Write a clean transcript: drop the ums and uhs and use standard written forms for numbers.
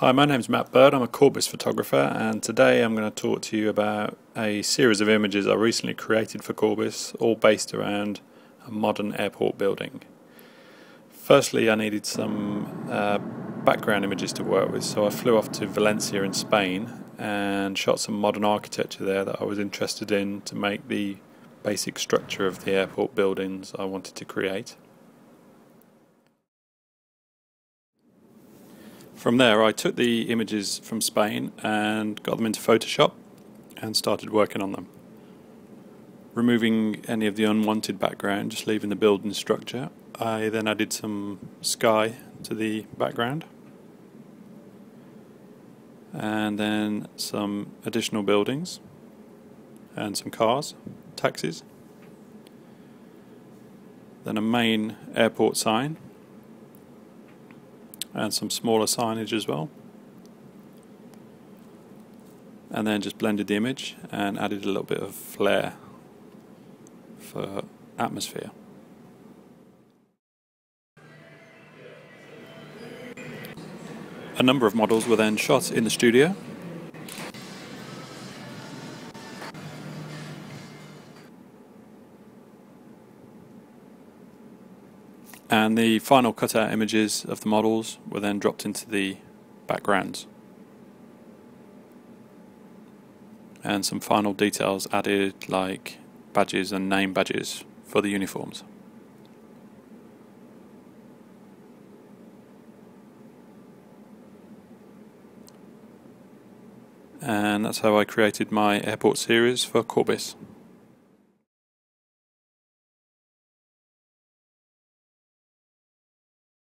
Hi, my name's Matt Bird. I'm a Corbis photographer, and today I'm going to talk to you about a series of images I recently created for Corbis, all based around a modern airport building. Firstly, I needed some background images to work with, so I flew off to Valencia in Spain and shot some modern architecture there that I was interested in to make the basic structure of the airport buildings I wanted to create. From there I took the images from Spain and got them into Photoshop and started working on them. Removing any of the unwanted background, just leaving the building structure, I then added some sky to the background and then some additional buildings and some cars, taxis, then a main airport sign and some smaller signage as well, and then just blended the image and added a little bit of flair for atmosphere. A number of models were then shot in the studio, and the final cutout images of the models were then dropped into the backgrounds, and some final details added like badges and name badges for the uniforms. And that's how I created my airport series for Corbis.